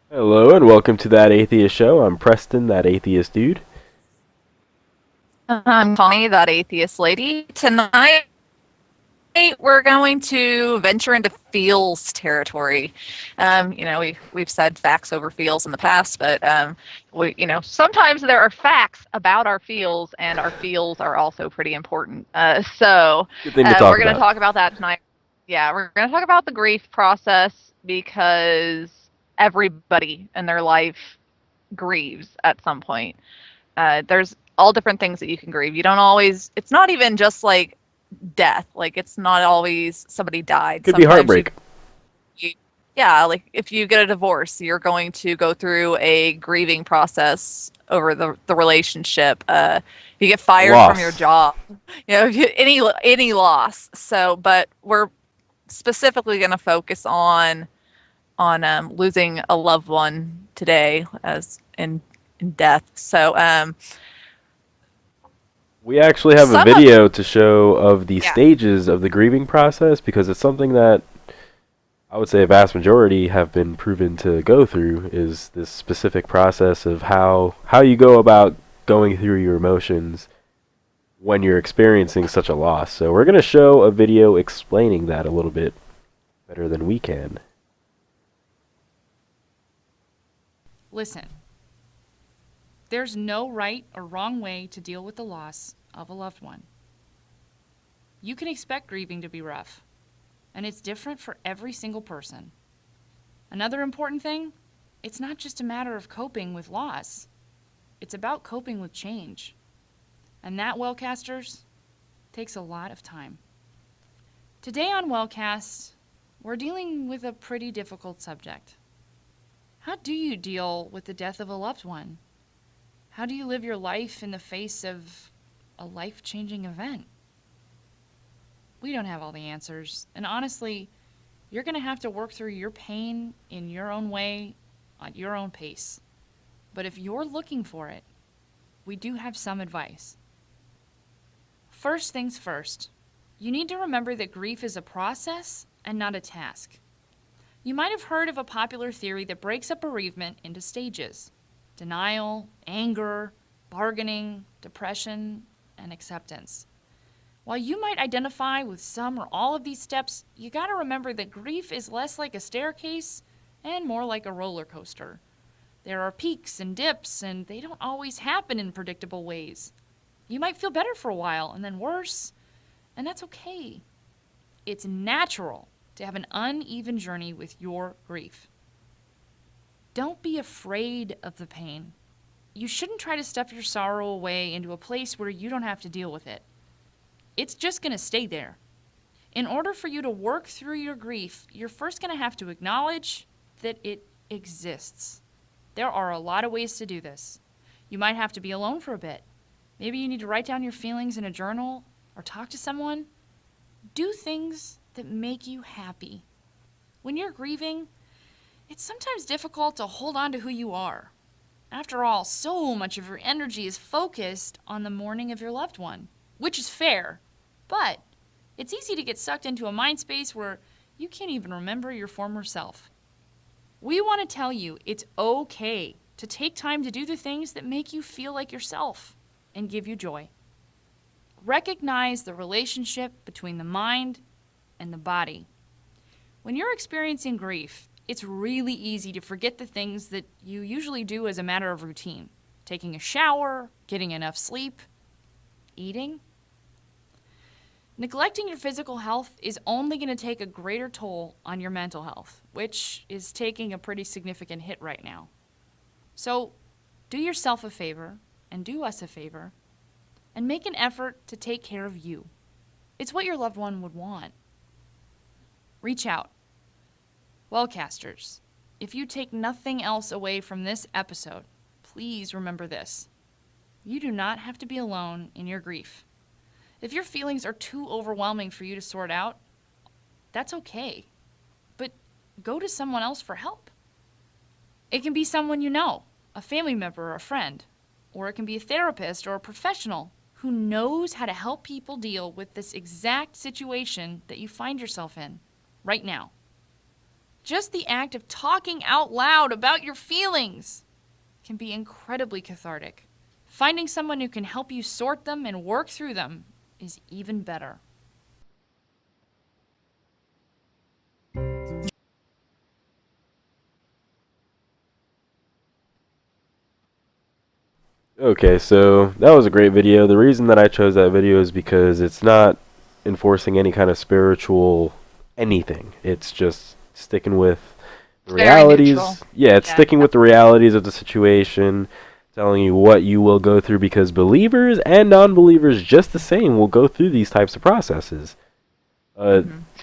Hello and welcome to That Atheist Show. I'm Preston, that atheist dude. I'm Koni, that atheist lady. Tonight, we're going to venture into feels territory. We've said facts over feels in the past, but sometimes there are facts about our feels, and our feels are also pretty important. Good thing to talk We're going to about. talk about that tonight. Yeah, we're going to talk about the grief process because everybody in their life grieves at some point. There's all different things that you can grieve. You don't always, it's not even just like death. Like, it's not always somebody died. Could be Sometimes heartbreak. you yeah, like if you get a divorce, you're going to go through a grieving process over the relationship. If you get fired from your Loss. job, if you, any loss. So, but we're specifically going to focus on losing a loved one today, as in death. We actually have a Some of video to show of the yeah. stages of the grieving process because it's something that I would say a vast majority have been proven to go through is this specific process of how you go about going through your emotions when you're experiencing such a loss. So we're going to show a video explaining that a little bit better than we can. Listen, there's no right or wrong way to deal with the loss of a loved one. You can expect grieving to be rough, and it's different for every single person. Another important thing, it's not just a matter of coping with loss. It's about coping with change. And that, Wellcasters, takes a lot of time. Today on Wellcast, we're dealing with a pretty difficult subject. How do you deal with the death of a loved one? How do you live your life in the face of a life-changing event? We don't have all the answers, and honestly, you're going to have to work through your pain in your own way, at your own pace. But if you're looking for it, we do have some advice. First things first, you need to remember that grief is a process and not a task. You might have heard of a popular theory that breaks up bereavement into stages: denial, anger, bargaining, depression, and acceptance. While you might identify with some or all of these steps, you gotta remember that grief is less like a staircase and more like a roller coaster. There are peaks and dips, and they don't always happen in predictable ways. You might feel better for a while and then worse, and that's okay. It's natural to have an uneven journey with your grief. Don't be afraid of the pain. You shouldn't try to stuff your sorrow away into a place where you don't have to deal with it. It's just going to stay there. In order for you to work through your grief, you're first going to have to acknowledge that it exists. There are a lot of ways to do this. You might have to be alone for a bit. Maybe you need to write down your feelings in a journal or talk to someone. Do things that make you happy. When you're grieving, it's sometimes difficult to hold on to who you are. After all, so much of your energy is focused on the mourning of your loved one, which is fair, but it's easy to get sucked into a mind space where you can't even remember your former self. We want to tell you it's okay to take time to do the things that make you feel like yourself and give you joy. Recognize the relationship between the mind and the body. When you're experiencing grief, it's really easy to forget the things that you usually do as a matter of routine. Taking a shower, getting enough sleep, eating. Neglecting your physical health is only going to take a greater toll on your mental health, which is taking a pretty significant hit right now. So, do yourself a favor, and do us a favor, and make an effort to take care of you. It's what your loved one would want. Reach out. Wellcasters, if you take nothing else away from this episode, please remember this. You do not have to be alone in your grief. If your feelings are too overwhelming for you to sort out, that's okay. But go to someone else for help. It can be someone you know, a family member or a friend, or it can be a therapist or a professional who knows how to help people deal with this exact situation that you find yourself in right now. Just the act of talking out loud about your feelings can be incredibly cathartic. Finding someone who can help you sort them and work through them is even better. Okay, so that was a great video. The reason that I chose that video is because it's not enforcing any kind of spiritual anything. It's just sticking with the Very realities. neutral. Yeah, it's Yeah. sticking with the realities of the situation, telling you what you will go through because believers and non-believers just the same will go through these types of processes.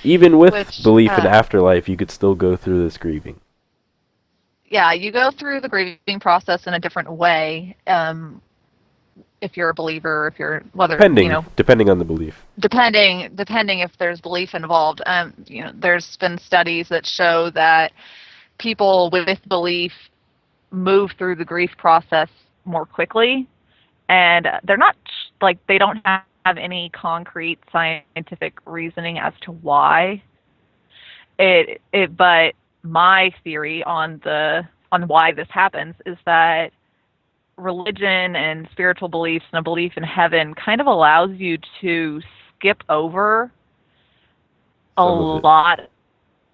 Even with Which, belief in afterlife, you could still go through this grieving. Yeah, you go through the grieving process in a different way. If you're a believer, if you're Depending on the belief. depending if there's belief involved. There's been studies that show that people with belief move through the grief process more quickly, and they're not they don't have any concrete scientific reasoning as to why. But my theory on why this happens is that religion and spiritual beliefs and a belief in heaven kind of allows you to skip over a lot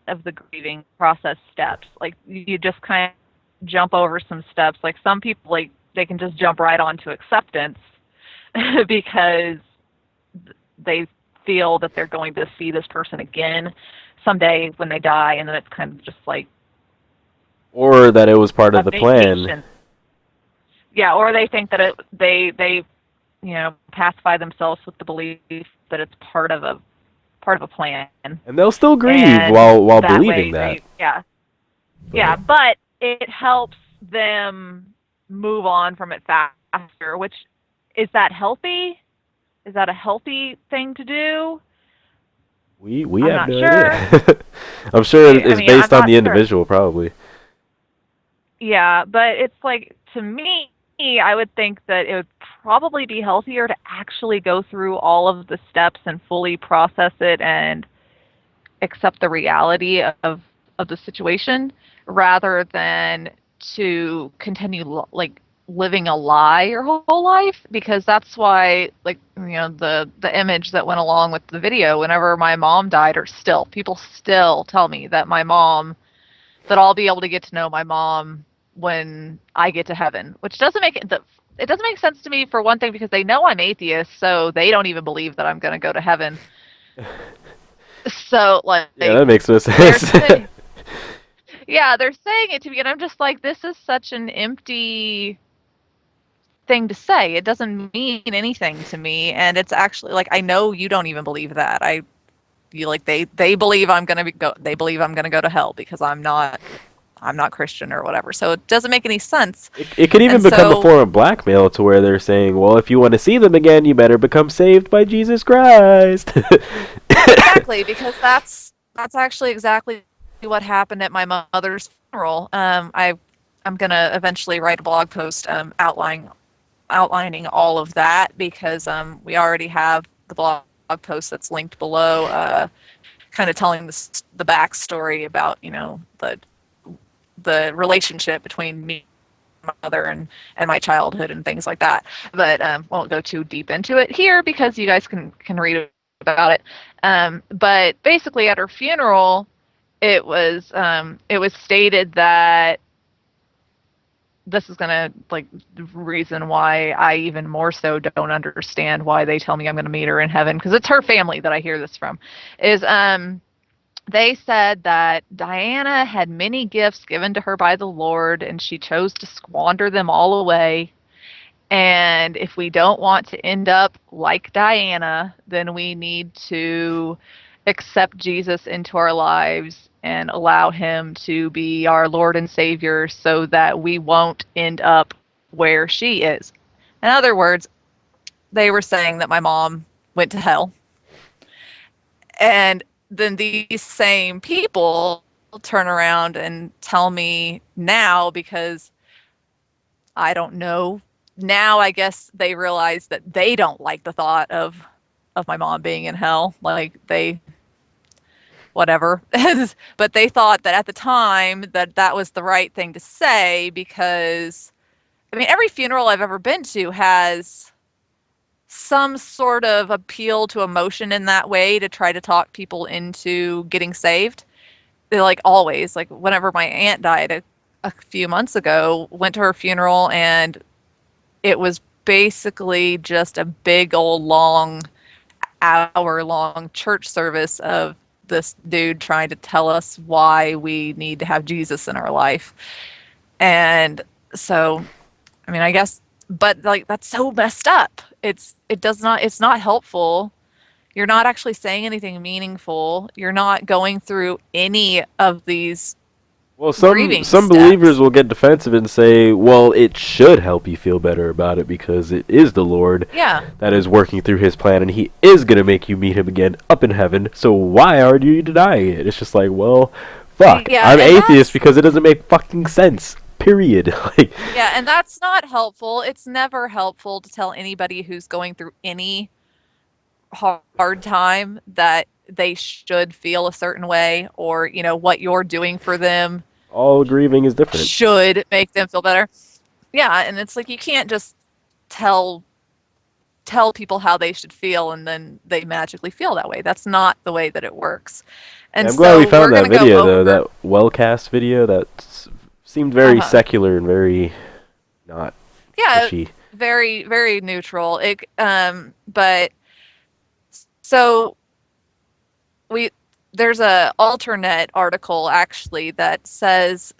of the grieving process steps. Like, you just kind of jump over some steps. Like, some people, they can just jump right onto acceptance because they feel that they're going to see this person again someday when they die, and then it's kind of just like, or that it was part of the vacation. plan. Yeah, or they think that they pacify themselves with the belief that it's part of a plan, And they'll still grieve and while that believing way that. Yeah, but it helps them move on from it faster. Which, is that healthy? Is that a healthy thing to do? We I'm have not no sure. idea. I'm sure it's based I'm on the not individual, probably. Yeah, but it's like, to me, I would think that it would probably be healthier to actually go through all of the steps and fully process it and accept the reality of the situation, rather than to continue living a lie your whole life. Because that's why, the image that went along with the video, whenever my mom died, or still, people still tell me that I'll be able to get to know my mom when I get to heaven, which doesn't make it doesn't make sense to me, for one thing, because they know I'm atheist, so they don't even believe that I'm going to go to heaven. So, Yeah, that makes no sense. they're saying it to me, and I'm just like, this is such an empty thing to say. It doesn't mean anything to me, and it's actually, I know you don't even believe that. They believe I'm going to go to hell because I'm not Christian or whatever. So it doesn't make any sense. It could even become a form of blackmail, to where they're saying, well, if you want to see them again, you better become saved by Jesus Christ. Exactly, because that's actually exactly what happened at my mother's funeral. I'm going to eventually write a blog post outlining all of that, because we already have the blog post that's linked below, kind of telling the backstory about the relationship between me, my mother, and my childhood and things like that. But won't go too deep into it here, because you guys can read about it. But basically, at her funeral, it was stated that this is gonna, the reason why I even more so don't understand why they tell me I'm gonna meet her in heaven, because it's her family that I hear this from, is they said that Diana had many gifts given to her by the Lord, and she chose to squander them all away. And if we don't want to end up like Diana, then we need to accept Jesus into our lives and allow him to be our Lord and Savior, so that we won't end up where she is. In other words, they were saying that my mom went to hell. And then these same people turn around and tell me now, because I don't know, now I guess they realize that they don't like the thought of my mom being in hell. whatever. But they thought that at the time that that was the right thing to say because, I mean, every funeral I've ever been to has some sort of appeal to emotion in that way to try to talk people into getting saved. They're like always, like whenever my aunt died a few months ago, went to her funeral and it was basically just a big old long hour-long church service of this dude trying to tell us why we need to have Jesus in our life. And so, I mean, I guess, but like that's so messed up. It's not helpful. You're not actually saying anything meaningful. You're not going through any of these Well, grieving some steps. believers will get defensive and say, "Well, it should help you feel better about it because it is the Lord Yeah. that is working through His plan, and He is gonna make you meet Him again up in heaven. So why are you denying it?" It's just like, well, fuck. Yeah, I'm and atheist because it doesn't make fucking sense. Period. Like, Yeah, and that's not helpful. It's never helpful to tell anybody who's going through any hard time that they should feel a certain way or, you know, what you're doing for them all grieving is different. should make them feel better. Yeah, and it's like you can't just tell people how they should feel and then they magically feel that way. That's not the way that it works. And Yeah, I'm glad we so found we're that gonna video go though. over. That Wellcast video that seemed very Uh-huh. secular and very not Yeah, pushy. very very neutral. But so we there's a alternate article actually that says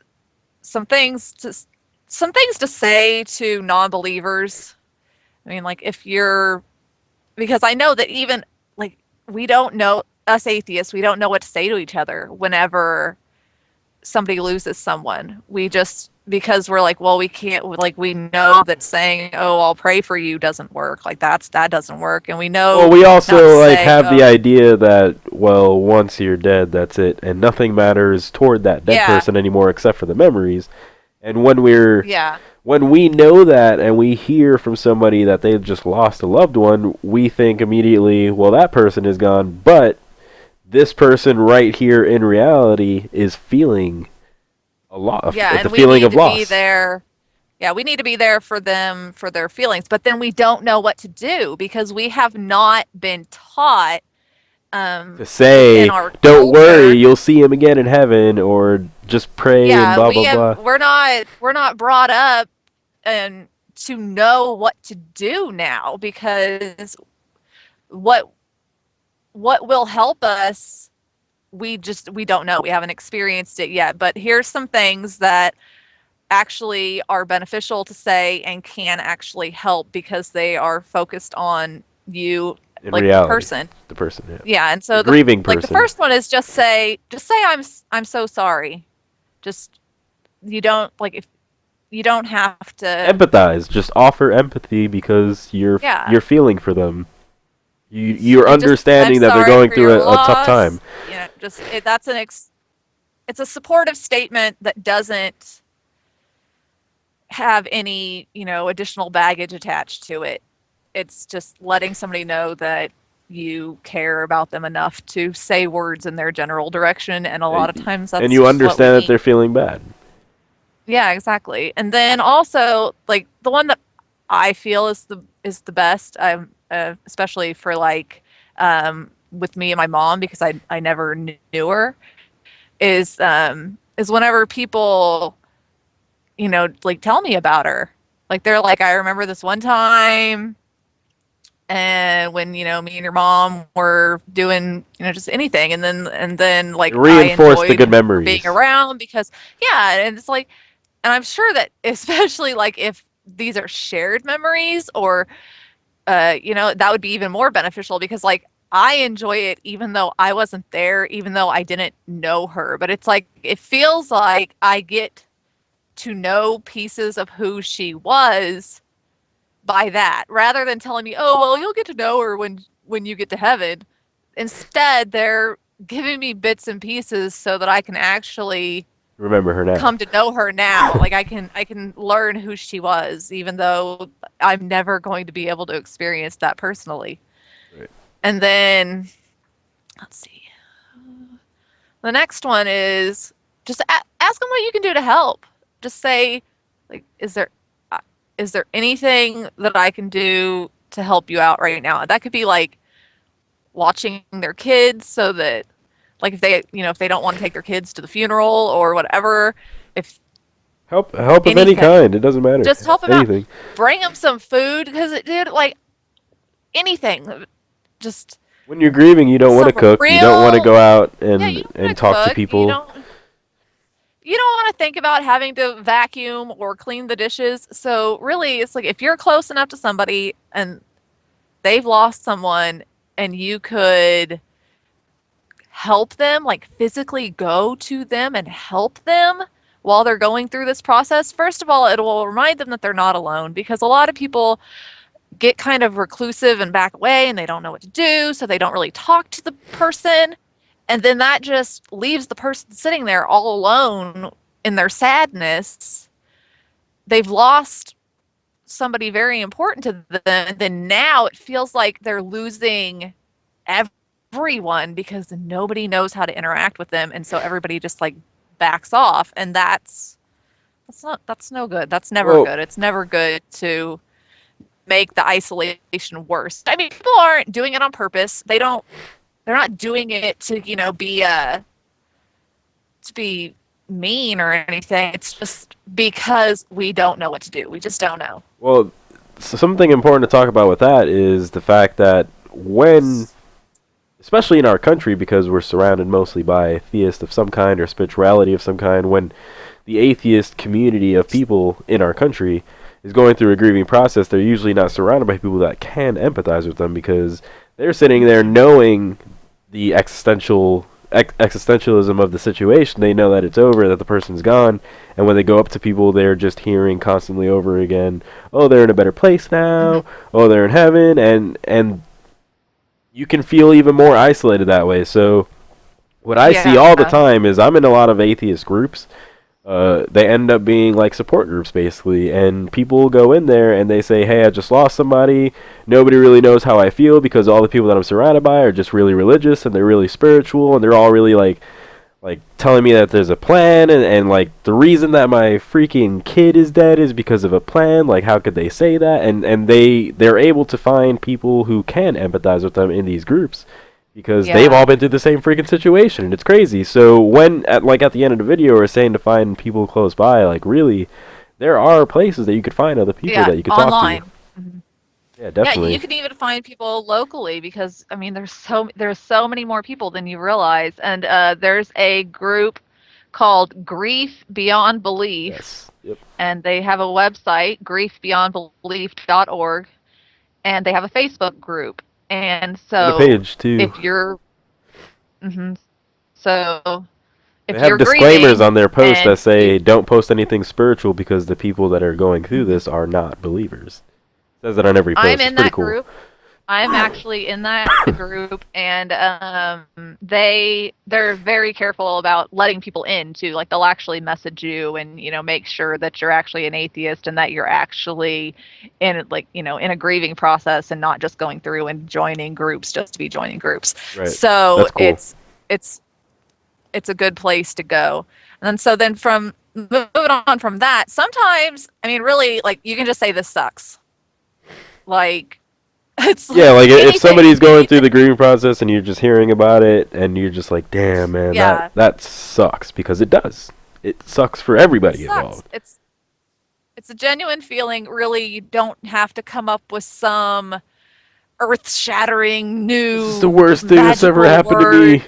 some things to say to non-believers. I mean, like if you're, because I know that even like we don't know, us atheists, we don't know what to say to each other whenever somebody loses someone. We just, because we're like, well, we can't, like we know that saying, "Oh, I'll pray for you," doesn't work. Like that doesn't work, and we know. Well, we not also to like say, have the "Oh, idea that, well, once you're dead, that's it, and nothing matters toward that dead yeah, person anymore except for the memories. And yeah, when we know that and we hear from somebody that they've just lost a loved one, we think immediately, well, that person is gone, but this person right here in reality is feeling a lot, yeah," the and we feeling need of to be loss. there. Yeah, we need to be there for them, for their feelings, but then we don't know what to do because we have not been taught To within say, our don't worry, culture. you'll see him again in heaven, or just pray and Yeah, blah blah blah. we're not brought up and to know what to do now because what will help us, we don't know. We haven't experienced it yet, but here's some things that actually are beneficial to say and can actually help because they are focused on you, In like the reality, person. the person, yeah. Yeah, and The so grieving like the person. first one is just say I'm so sorry. Just, you don't, like, if you don't have to. Empathize. Just offer empathy because Yeah, you're feeling for them. You're and just, I'm understanding that they're sorry going for through your a tough time. loss. You know, just that's it's a supportive statement that doesn't have any, you know, additional baggage attached to it. It's just letting somebody know that you care about them enough to say words in their general direction, and a lot of times And that's you just what we understand that need. they're feeling bad. Yeah, exactly. And then also, like the one that I feel is the best, especially for like with me and my mom because I never knew her, is whenever people, you know, like tell me about her. Like they're like, I remember this one time and when, you know, me and your mom were doing, you know, just anything, and then It like I reinforced the enjoyed good her being memories. around because, yeah, and it's like, and I'm sure that especially like if these are shared memories or you know, that would be even more beneficial because like I enjoy it even though I wasn't there, even though I didn't know her, but it's like it feels like I get to know pieces of who she was by that rather than telling me, "Oh, well, you'll get to know her when you get to heaven." Instead, they're giving me bits and pieces so that I can actually Remember her now. come to know her now. Like I can learn who she was, even though I'm never going to be able to experience that personally. Right. And then let's see. The next one is just ask them what you can do to help. Just say, like, is there anything that I can do to help you out right now? That could be like watching their kids so that, like, if they don't want to take their kids to the funeral or whatever, if Help of any anything, kind. It doesn't matter. just help them out. Anything. Bring them some food because it did like anything. Just When you're grieving, you don't want to cook. You don't want to go out yeah, you don't and want to talk to cook. people. You don't want to think about having to vacuum or clean the dishes. So really, it's like if you're close enough to somebody and they've lost someone and you could help them, like physically go to them and help them while they're going through this process, first of all, it will remind them that they're not alone, because a lot of people get kind of reclusive and back away and they don't know what to do, so they don't really talk to the person. And then that just leaves the person sitting there all alone in their sadness. They've lost somebody very important to them. And then now it feels like they're losing everyone because nobody knows how to interact with them. And so everybody just like backs off. And that's no good. That's never good. It's never good to make the isolation worse. I mean, people aren't doing it on purpose. They're not doing it to, be mean or anything. It's just because we don't know what to do. We just don't know. Well, something important to talk about with that is the fact that when, especially in our country, because we're surrounded mostly by theists of some kind or spirituality of some kind, when the atheist community of people in our country is going through a grieving process, they're usually not surrounded by people that can empathize with them, because they're sitting there knowing the existentialism of the situation. They know that it's over, that the person's gone, and when they go up to people, they're just hearing constantly over again, oh, they're in a better place now, oh, they're in heaven, and you can feel even more isolated that way. So what I see all the time is, I'm in a lot of atheist groups. They end up being like support groups, basically, and people go in there and they say, hey, I just lost somebody, nobody really knows how I feel because all the people that I'm surrounded by are just really religious and they're really spiritual and they're all really like telling me that there's a plan, and like the reason that my freaking kid is dead is because of a plan. Like, how could they say that? And they're able to find people who can empathize with them in these groups, because they've all been through the same freaking situation, and it's crazy. So when at the end of the video we're saying to find people close by, like, really, there are places that you could find other people that you could online. talk to. Mm-hmm. Yeah, definitely. Yeah, you can even find people locally, because I mean there's so many more people than you realize. And there's a group called Grief Beyond Belief. Yes. Yep. And they have a website, griefbeyondbelief.org, and they have a Facebook group. And so the page too. If you're so if they have you're disclaimers grieving on their posts that say don't post anything spiritual because the people that are going through this are not believers. It says that on every post. I'm in that cool. group. I'm actually in that group, and they're very careful about letting people in too. Like, they'll actually message you and make sure that you're actually an atheist and that you're actually in a grieving process and not just going through and joining groups just to be joining groups. Right. So cool. it's a good place to go. And then from moving on from that, sometimes, I mean, really, like, you can just say this sucks. Like, it's if somebody's going through the grieving process and you're just hearing about it and you're just like, damn, man, that sucks, because it does. It sucks for everybody involved. It's a genuine feeling. Really, you don't have to come up with some earth-shattering new. This is the worst thing that's ever happened to me.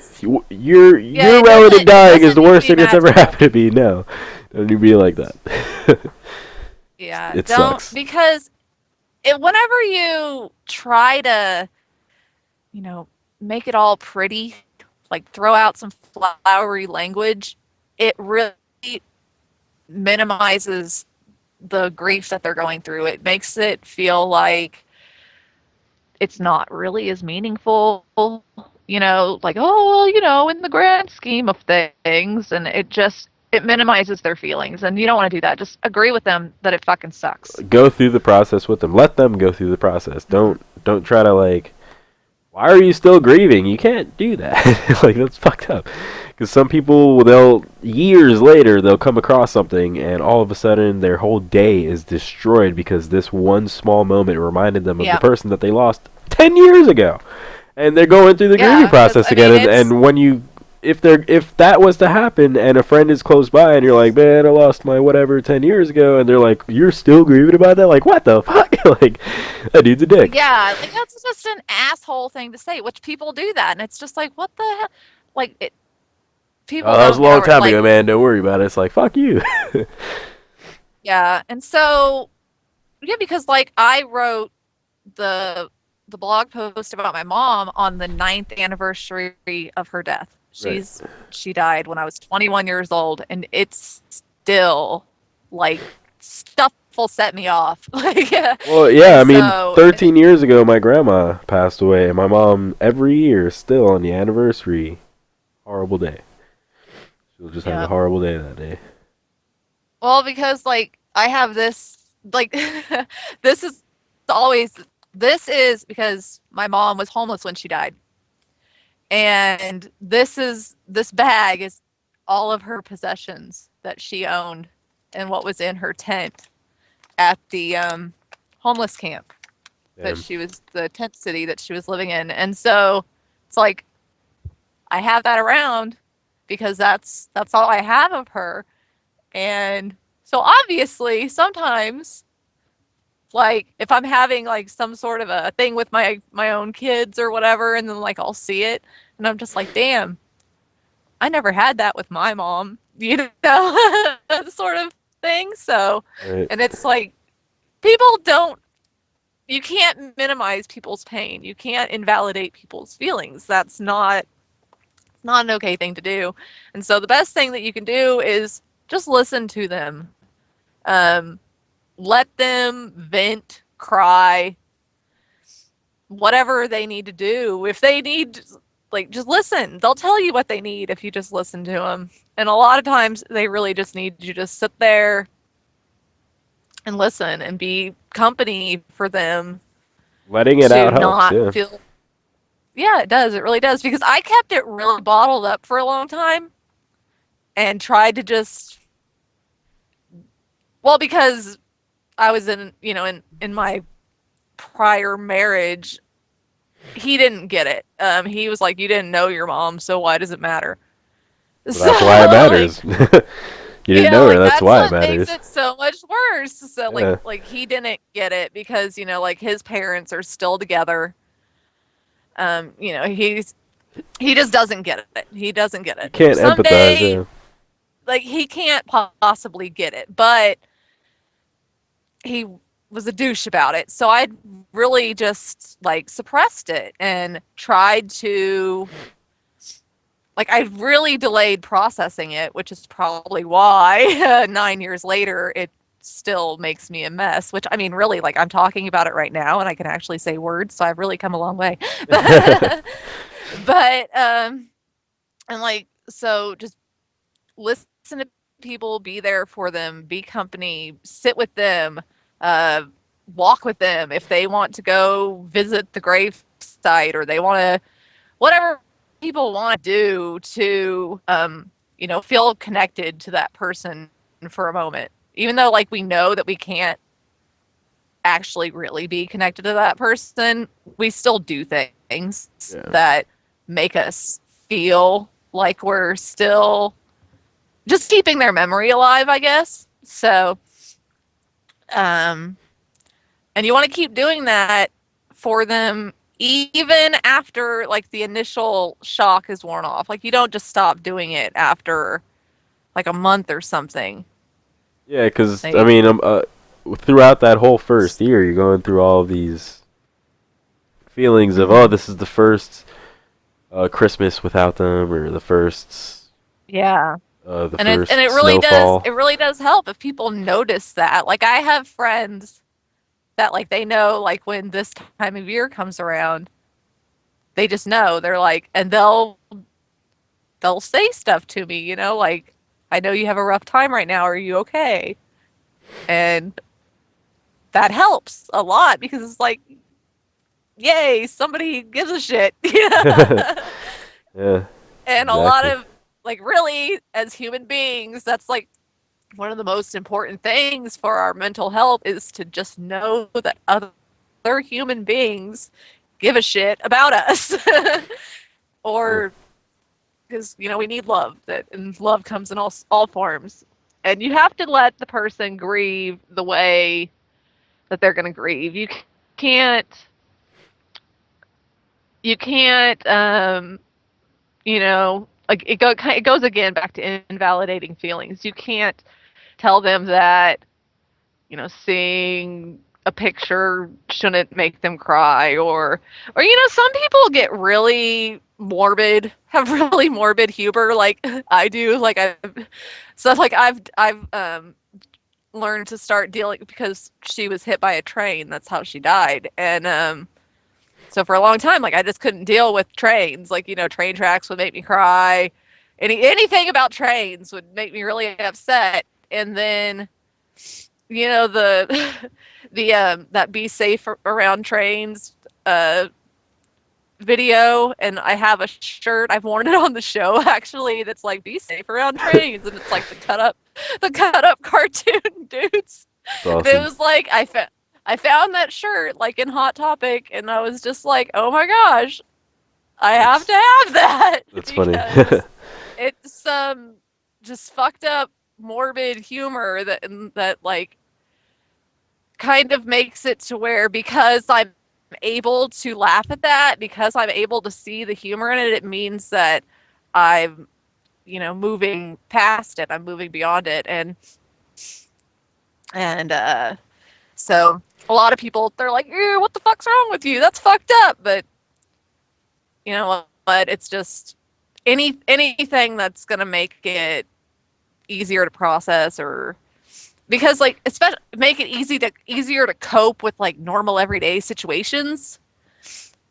Your Yeah, relative dying is the worst thing that's ever magical. happened to me. No, don't you be like that. Yeah, it don't, sucks. because whenever you try to, make it all pretty, like throw out some flowery language, it really minimizes the grief that they're going through. It makes it feel like it's not really as meaningful, like, oh, well, in the grand scheme of things, and it minimizes their feelings, and you don't want to do that. Just agree with them that it fucking sucks. Go through the process with them. Let them go through the process. Don't try to why are you still grieving? You can't do that. Like, that's fucked up. Because some people, years later, they'll come across something, and all of a sudden, their whole day is destroyed because this one small moment reminded them of the Yeah. person that they lost 10 years ago. And they're going through the Yeah, grieving 'cause, process I again. mean, And when you, if that was to happen, and a friend is close by, and you're like, man, I lost my whatever 10 years ago, and they're like, you're still grieving about that? Like, what the fuck? Like, that dude's a dick. yeah, like that's just an asshole thing to say, which people do that, and it's just like, what the hell? Like, people Oh, that was a don't long care, time like, ago, man. Don't worry about it. It's like, fuck you. yeah, and so, yeah, because like I wrote the blog post about my mom on the 9th anniversary of her death. Right. She died when I was 21 years old, and it's still like stuff will set me off. Like, yeah. Well, yeah, I And mean, so, 13 years ago, my grandma passed away, and my mom, every year, still on the anniversary, horrible day. She'll just have yeah. a horrible day that day. Well, because like I have this like this is always this is because my mom was homeless when she died. And this bag is all of her possessions that she owned and what was in her tent at the homeless camp that Damn. she was the tent city that she was living in. And so it's like I have that around because that's all I have of her. And so obviously sometimes like if I'm having like some sort of a thing with my own kids or whatever, and then like I'll see it and I'm just like, damn, I never had that with my mom, you know, sort of thing. So, Right. and it's like people don't, you can't minimize people's pain. You can't invalidate people's feelings. That's not an okay thing to do. And so the best thing that you can do is just listen to them. Um, let them vent, cry, whatever they need to do. If they need, like, just listen. They'll tell you what they need if you just listen to them. And a lot of times they really just need you to sit there and listen and be company for them Letting it to out helps, not yeah. feel. Yeah, it does. It really does. Because I kept it really bottled up for a long time and tried to just, well, because I was in, you know, in my prior marriage, he didn't get it. He was like, you didn't know your mom, so why does it matter? Well, So, that's why it like, matters. You didn't yeah, know her, like that's that's why it what makes matters. it so much worse. So, Yeah. like he didn't get it because, you know, like his parents are still together. You know, he just doesn't get it. He doesn't get You it. can't empathize, Someday, yeah. like he can't possibly get it, but he was a douche about it. So I really just like suppressed it and tried to, like, I really delayed processing it, which is probably why 9 years later it still makes me a mess. Which, I mean, really, like, I'm talking about it right now and I can actually say words, so I've really come a long way. But and like, so just listen to people, be there for them, be company, sit with them, uh, walk with them if they want to go visit the grave site or they want to, whatever people want to do to, you know, feel connected to that person for a moment. Even though, like, we know that we can't actually really be connected to that person, we still do things Yeah. that make us feel like we're still just keeping their memory alive, I guess. So, and you want to keep doing that for them even after like the initial shock is worn off. Like you don't just stop doing it after like a month or something. Yeah, because, I Like, mean, throughout that whole first year, you're going through all of these feelings of, oh, this is the first Christmas without them, or the first, yeah. the And first it snowfall. really does help if people notice that. Like I have friends that like they know like when this time of year comes around, they just know. They're like, and they'll say stuff to me, you know, like, I know you have a rough time right now. Are you okay? And that helps a lot because it's like yay, somebody gives a shit. Yeah. Yeah. And a lot Exactly. of, like, really, as human beings, that's like one of the most important things for our mental health is to just know that other human beings give a shit about us. Yeah. Or because, we need love, and love comes in all forms. And you have to let the person grieve the way that they're going to grieve. Can't you can't like it goes again back to invalidating feelings. You can't tell them that seeing a picture shouldn't make them cry, or some people get really morbid, have really morbid humor, like I do. Like I've learned to start dealing, because she was hit by a train. That's how she died. And so for a long time, like, I just couldn't deal with trains. Like, train tracks would make me cry. Anything about trains would make me really upset. And then, the that be safe around trains video, and I have a shirt. I've worn it on the show, actually, that's like, be safe around trains, and it's like the cut up cartoon dudes. It's And it awesome. was like, I found that shirt, like, in Hot Topic, and I was just like, oh my gosh, I have to have that. That's funny. Because it's just fucked up, morbid humor that like kind of makes it to where, because I'm able to laugh at that, because I'm able to see the humor in it, it means that I'm moving past it, I'm moving beyond it. And so a lot of people, they're like, ew, what the fuck's wrong with you, that's fucked up. But you know what, it's just anything that's gonna make it easier to process, or because, like, especially make it easier to cope with, like, normal everyday situations.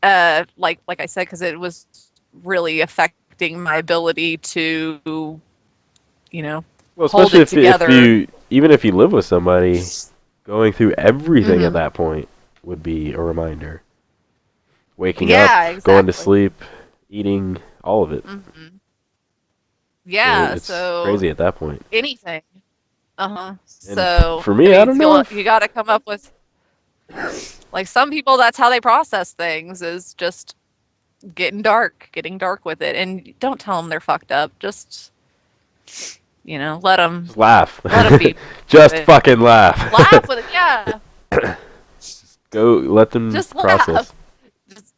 Like I said, because it was really affecting my ability to Well, hold especially it if together. even if you live with somebody, going through everything at Mhm. that point would be a reminder. Waking Yeah, up, going to exactly. sleep, eating, all of it. Hmm. Yeah, It's so crazy at that point. anything. Uh-huh. And So for it me, I don't means know you if got to come up with, like, some people, that's how they process things, is just getting dark with it. And don't tell them they're fucked up. Just let them just laugh. be Just with it. fucking laugh. Laugh with it. Yeah, Go let them just process. laugh. Just,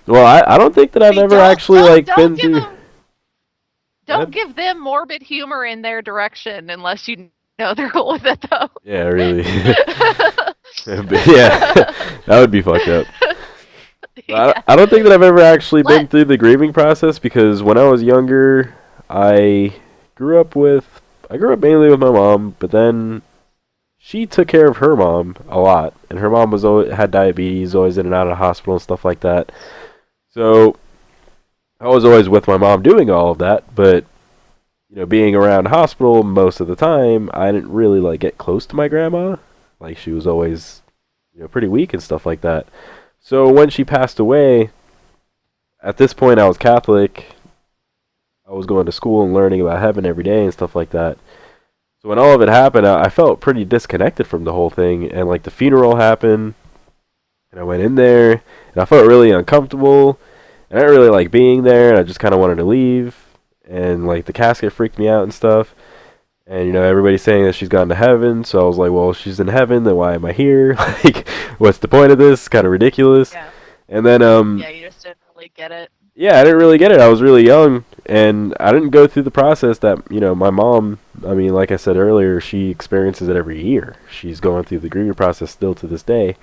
Well, I don't think that I've ever actually like been give through. them, Go don't ahead. give them morbid humor in their direction unless you know they're cool with it, though. Yeah, really. Yeah, that would be fucked up. But Yeah. I don't think that I've ever actually been Let through the grieving process, because when I was younger, I grew up mainly with my mom, but then she took care of her mom a lot, and her mom had diabetes, always in and out of the hospital and stuff like that. So I was always with my mom doing all of that, but being around the hospital most of the time, I didn't really like get close to my grandma. Like, she was always pretty weak and stuff like that. So when she passed away, at this point I was Catholic. I was going to school and learning about heaven every day and stuff like that. So when all of it happened, I felt pretty disconnected from the whole thing. And like the funeral happened, and I went in there, and I felt really uncomfortable. And I didn't really like being there, and I just kind of wanted to leave. And like the casket freaked me out and stuff. And everybody's saying that she's gone to heaven, so I was like, well, if she's in heaven, then why am I here? Like, what's the point of this? Kind of ridiculous. Yeah. And then Yeah, you just didn't really get it. yeah, I didn't really get it. I was really young, and I didn't go through the process that my mom. I mean, like I said earlier, she experiences it every year. She's going through the grieving process still to this day,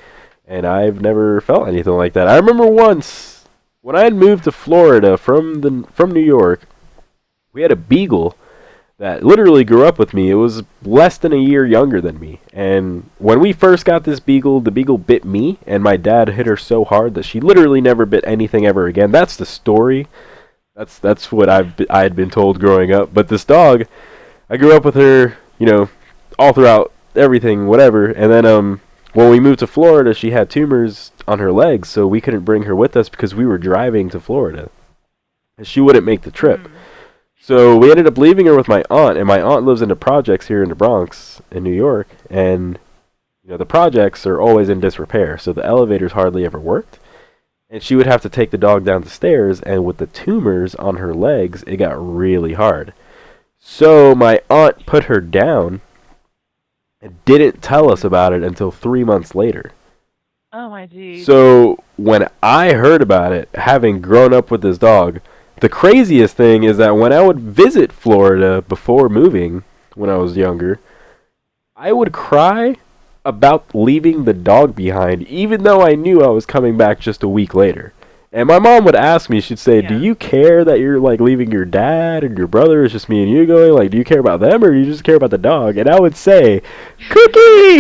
and I've never felt anything like that. I remember once when I had moved to Florida from New York, we had a beagle that literally grew up with me. It was less than a year younger than me. And when we first got this beagle, the beagle bit me, and my dad hit her so hard that she literally never bit anything ever again. That's the story. That's what I had been told growing up. But this dog, I grew up with her, all throughout everything, whatever. And then when we moved to Florida, she had tumors on her legs, so we couldn't bring her with us because we were driving to Florida. And she wouldn't make the trip. So we ended up leaving her with my aunt, and my aunt lives in the projects here in the Bronx in New York, and the projects are always in disrepair, so the elevators hardly ever worked. And she would have to take the dog down the stairs, and with the tumors on her legs, it got really hard. So my aunt put her down and didn't tell us about it until 3 months later. Oh my geez. So when I heard about it, having grown up with this dog, the craziest thing is that when I would visit Florida before moving, when I was younger, I would cry about leaving the dog behind, even though I knew I was coming back just a week later. And my mom would ask me, she'd say, do you care that you're, like, leaving your dad and your brother? It's just me and you going. Like, do you care about them or do you just care about the dog? And I would say, Cookie!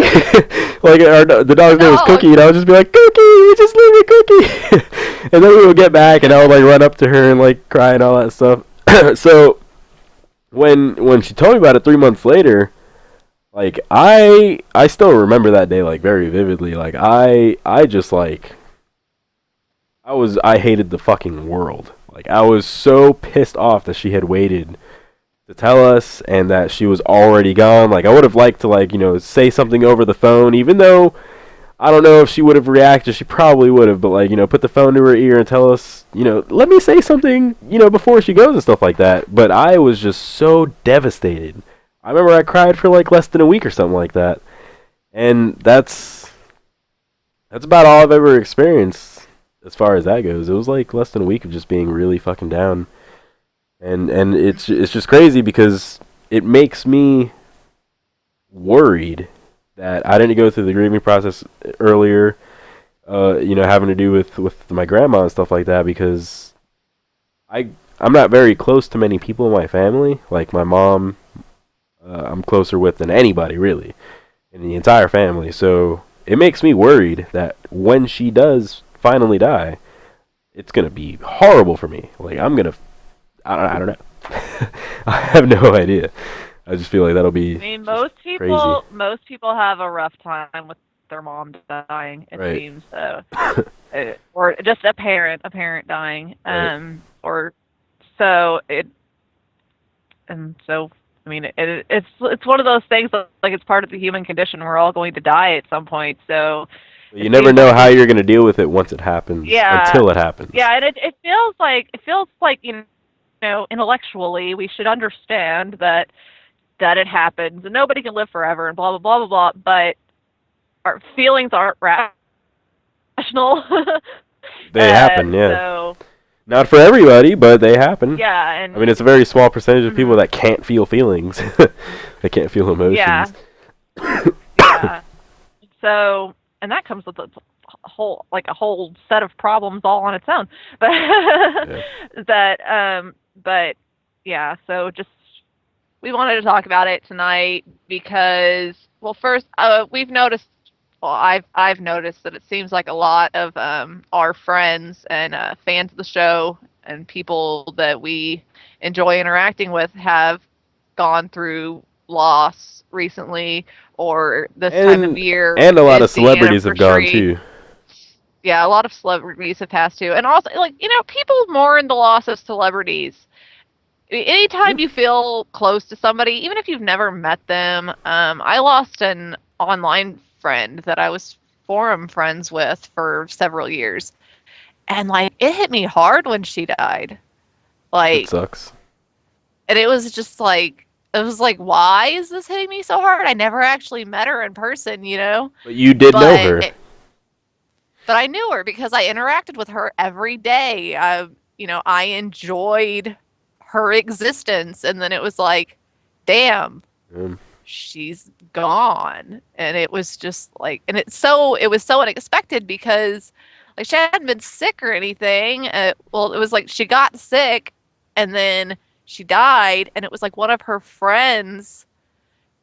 Like, the dog's name was Cookie, and I would just be like, Cookie! Just leave me Cookie! And then we would get back, and I would, like, run up to her and, like, cry and all that stuff. So, when she told me about it 3 months later, like, I still remember that day, like, very vividly. Like, I just, like... I hated the fucking world. Like, I was so pissed off that she had waited to tell us and that she was already gone. Like, I would have liked to, like, say something over the phone, even though I don't know if she would have reacted. She probably would have, but, like, put the phone to her ear and tell us, let me say something, before she goes and stuff like that. But I was just so devastated. I remember I cried for, like, less than a week or something like that. And that's about all I've ever experienced. As far as that goes, it was like less than a week of just being really fucking down, and it's just crazy because it makes me worried that I didn't go through the grieving process earlier, having to do with my grandma and stuff like that, because I'm not very close to many people in my family. Like my mom, I'm closer with than anybody really in the entire family. So it makes me worried that when she does finally die, it's gonna be horrible for me. Like I don't know. I have no idea. I just feel like that'll be. I mean, most people have a rough time with their mom dying. It seems so, or just a parent dying. Or so it, and so. I mean, it's one of those things that, like, it's part of the human condition. We're all going to die at some point, so. You never know how you're going to deal with it once it happens. Yeah. Until it happens. Yeah, and it feels like intellectually we should understand that it happens and nobody can live forever and blah blah blah blah blah. But our feelings aren't rational. They happen, yeah. So, not for everybody, but they happen. Yeah, and I mean, it's a very small percentage of people that can't feel feelings. They can't feel emotions. Yeah. Yeah. So. And that comes with a whole set of problems all on its own. But but yeah. So just we wanted to talk about it tonight because, well, first we've noticed. Well, I've noticed that it seems like a lot of our friends and fans of the show and people that we enjoy interacting with have gone through loss recently, or this time of year. And a lot of celebrities have gone too. Yeah, a lot of celebrities have passed too. And also, like, people mourn the loss of celebrities. Anytime you feel close to somebody, even if you've never met them, I lost an online friend that I was forum friends with for several years. And, like, it hit me hard when she died. Like, it sucks. And it was just like, why is this hitting me so hard? I never actually met her in person, But you did know her. But I knew her because I interacted with her every day. I enjoyed her existence. And then it was like, damn, she's gone. And it was just like, and it was so unexpected because, like, she hadn't been sick or anything. Well, it was like she got sick and then she died, and it was like one of her friends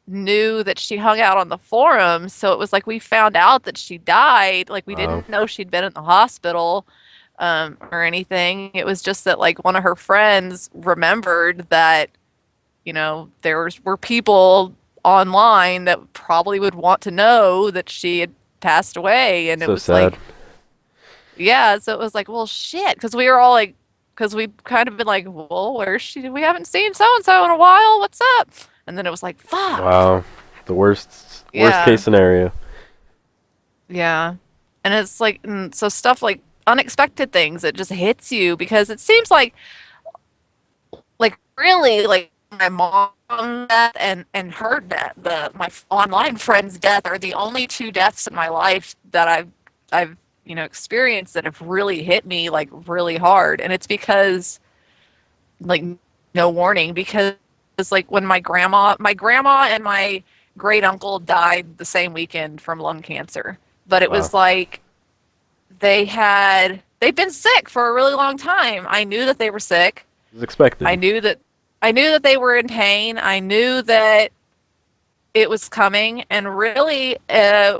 knew that she hung out on the forums, so it was like we found out that she died. Like, we didn't know she'd been in the hospital or anything. It was just that, like, one of her friends remembered that, there were people online that probably would want to know that she had passed away, and it So was sad. like, yeah, so it was like, well, shit, because we were all like, because we kind of been like, well, where's she? We haven't seen so and so in a while. What's up? And then it was like, fuck. Wow. The worst Yeah, case scenario. yeah. And it's like, so stuff like unexpected things, it just hits you because it seems like really, like my mom's death and her death, my online friend's death are the only two deaths in my life that I've experienced that have really hit me like really hard. And it's because like no warning, because it's like when my grandma and my great uncle died the same weekend from lung cancer. But it Wow. was like they'd been sick for a really long time. I knew that they were sick. It was expected. I knew that they were in pain. I knew that it was coming, and really,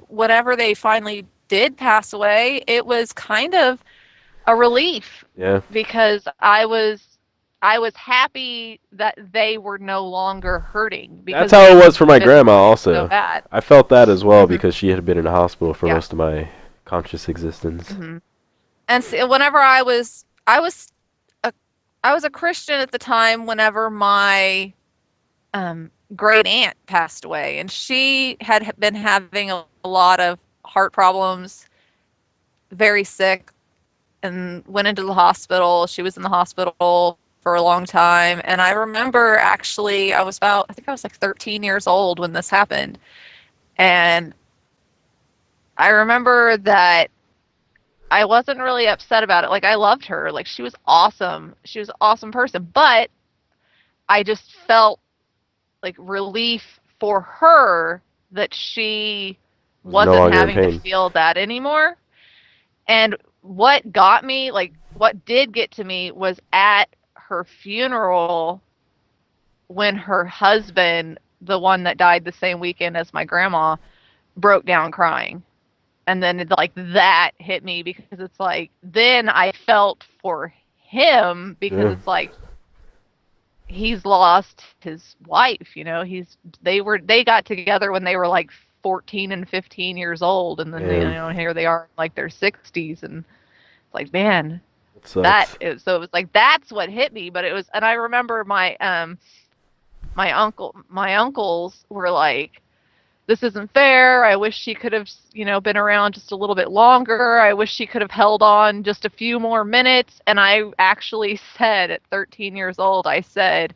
whenever they finally did pass away, it was kind of a relief Yeah. because I was happy that they were no longer hurting because That's how it was for my it's grandma so also. bad. I felt that as well Mhm. because she had been in a hospital for Yeah. most of my conscious existence. Mhm. And whenever I was a Christian at the time. Whenever my great aunt passed away, and she had been having a lot of heart problems, very sick, and went into the hospital. She was in the hospital for a long time, and I remember actually I think I was like 13 years old when this happened, and I remember that I wasn't really upset about it. Like I loved her. Like she was awesome. She was an awesome person. But I just felt like relief for her that she Was no wasn't longer in having to pain. feel that anymore. And what got me, like what did get to me was at her funeral when her husband, the one that died the same weekend as my grandma, broke down crying. And then like that hit me because it's like then I felt for him because Yeah. it's like he's lost his wife, they got together when they were like 14 and 15 years old, and then Damn. here they are in like their 60s, and it's like man, It sucks. so it was like that's what hit me. But it was, and I remember my uncles were like, this isn't fair. I wish she could have, been around just a little bit longer. I wish she could have held on just a few more minutes. And I actually said at 13 years old, I said,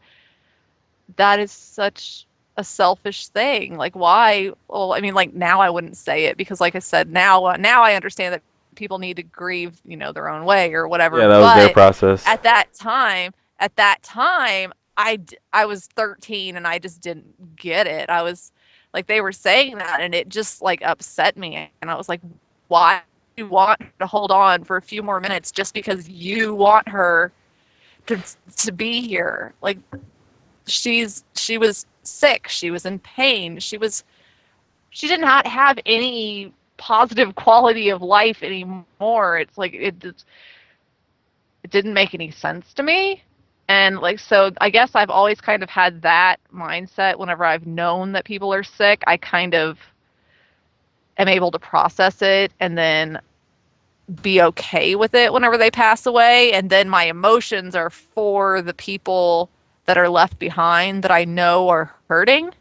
that is such a selfish thing. Like, why? Well, I mean, like now I wouldn't say it because, like I said, now I understand that people need to grieve, their own way or whatever. Yeah, that was their But process. at that time, I was 13 and I just didn't get it. I was like, they were saying that and it just like upset me. And I was like, why do you want her to hold on for a few more minutes just because you want her to be here? Like she was sick. She was in pain. She did not have any positive quality of life anymore. It's like it didn't make any sense to me. And like, so I guess I've always kind of had that mindset whenever I've known that people are sick. I kind of am able to process it and then be okay with it whenever they pass away. And then my emotions are for the people that are left behind that I know are hurting.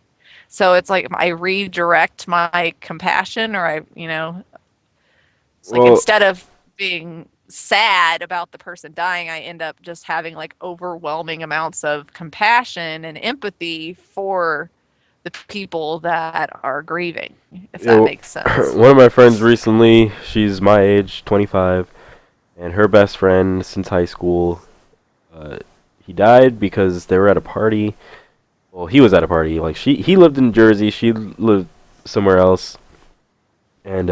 So it's like I redirect my compassion, or it's like Well, instead of being sad about the person dying, I end up just having like overwhelming amounts of compassion and empathy for the people that are grieving, if yeah, that makes sense. one of my friends recently, she's my age, 25, and her best friend since high school, uh, he died because they were at a party. Well, he was at a party. Like he lived in Jersey, she lived somewhere else, and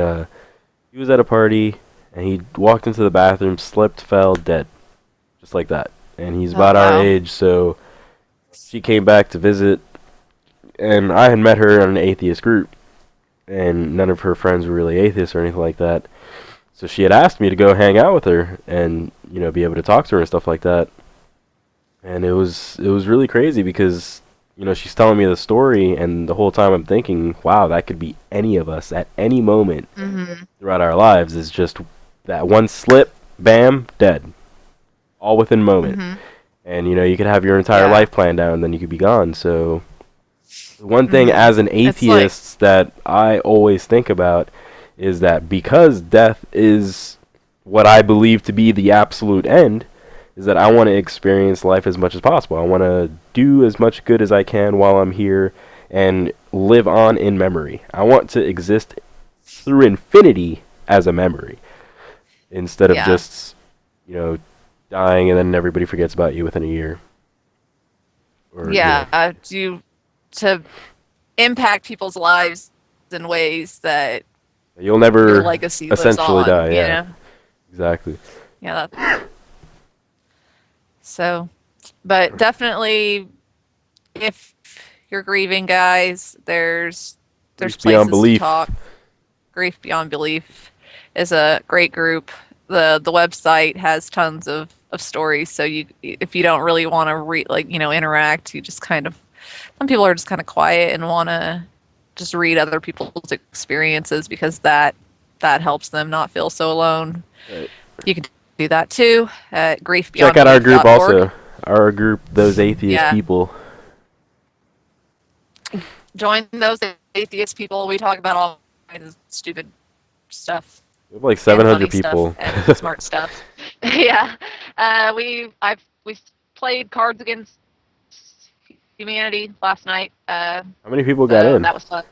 he was at a party, and he walked into the bathroom, slipped, fell, dead, just like that. And he's Oh, about our wow. age, so she came back to visit, and I had met her in an atheist group, and none of her friends were really atheists or anything like that. So she had asked me to go hang out with her and be able to talk to her and stuff like that. And it was really crazy because you know, she's telling me the story, and the whole time I'm thinking, wow, that could be any of us at any moment throughout our lives. Is just that one slip, bam, dead, all within a moment. And you know, you could have your entire life planned out, and then you could be gone. So, the one thing as an atheist that I always think about is that because death is what I believe to be the absolute end, is that I want to experience life as much as possible. I want to do as much good as I can while I'm here and live on in memory. I want to exist through infinity as a memory instead of just, you know, dying and then everybody forgets about you within a year. Or, To impact people's lives in ways that you'll never your legacy essentially lives on, die. you Yeah, know? exactly. Yeah. So, but definitely, if you're grieving, guys, there's Grief places Beyond Belief. to talk. Grief Beyond Belief is a great group. The website has tons of stories. So if you don't really want to interact, you just kind of, some people are just kind of quiet and want to just read other people's experiences because that helps them not feel so alone. Right. You can do that too at griefbeyondbelief.org. Check out our group also. Our group, Those Atheist People. Join those atheist people. We talk about all kinds of stupid stuff. We have like 700 people. And smart stuff. Yeah. We played Cards Against Humanity last night. How many people got in? That was fun.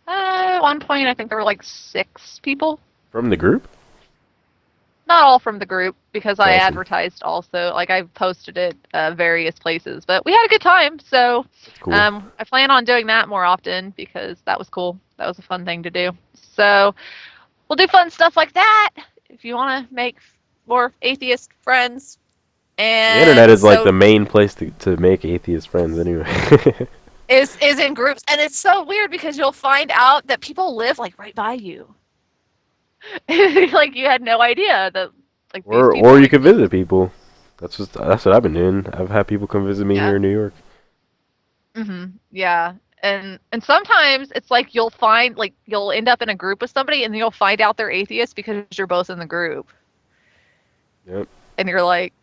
At one point, I think there were like 6 people. From the group? Not all from the group, because I Awesome. advertised also. Like, I posted it various places. But we had a good time, so Cool. I plan on doing that more often because that was cool. That was a fun thing to do. So we'll do fun stuff like that if you want to make more atheist friends. And the internet is like the main place to make atheist friends anyway. is in groups, and it's so weird because you'll find out that people live like right by you. Like you had no idea that like or you could visit people. That's what I've been doing. I've had people come visit me here in New York. Yeah. And sometimes it's like you'll end up in a group with somebody and you'll find out they're atheist because you're both in the group. Yep. And you're like,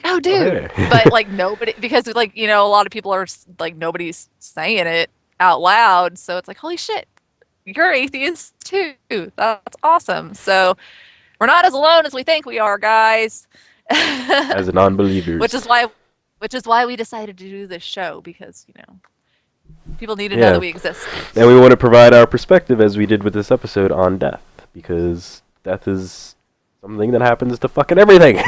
oh dude. Hey. But like nobody, because like, you know, a lot of people are like, nobody's saying it out loud. So it's like, holy shit, you're atheist too. That's awesome. So we're not as alone as we think we are, guys. As non-believers. Which is why we decided to do this show, because, you know, people need to know that we exist. And we want to provide our perspective, as we did with this episode, on death, because death is something that happens to fucking everything.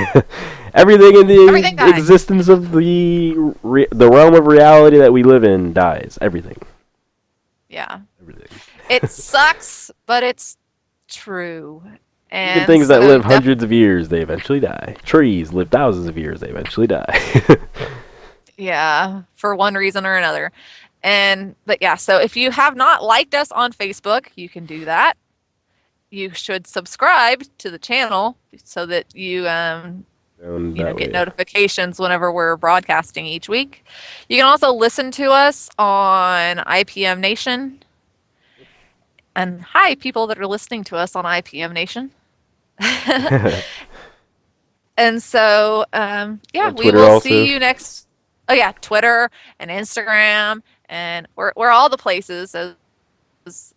Everything in the existence of the realm of reality that we live in dies. Everything. Yeah. Everything. It sucks, but it's true. And even things that live hundreds of years, they eventually die. Trees live thousands of years, they eventually die. Yeah, for one reason or another. But yeah, so if you have not liked us on Facebook, you can do that. You should subscribe to the channel so that you get notifications whenever we're broadcasting each week. You can also listen to us on IPM Nation. And hi, people that are listening to us on IPM Nation. And so, we will also see you next. Oh yeah, Twitter and Instagram, and we're all the places as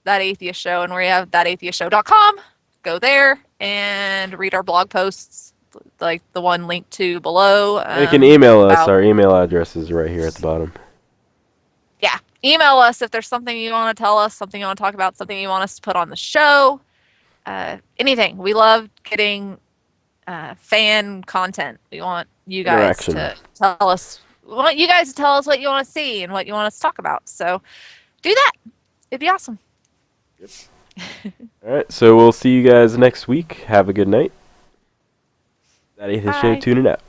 That Atheist Show, and we have thatatheistshow.com. Go there and read our blog posts, like the one linked to below. You can email us. Our email address is right here at the bottom. Yeah, email us if there's something you want to tell us, something you want to talk about, something you want us to put on the show. Anything. We love getting fan content. We want you guys to tell us. We want you guys to tell us what you want to see and what you want us to talk about. So do that. It'd be awesome. Yep. All right. So we'll see you guys next week. Have a good night. That Atheist Show tuning out.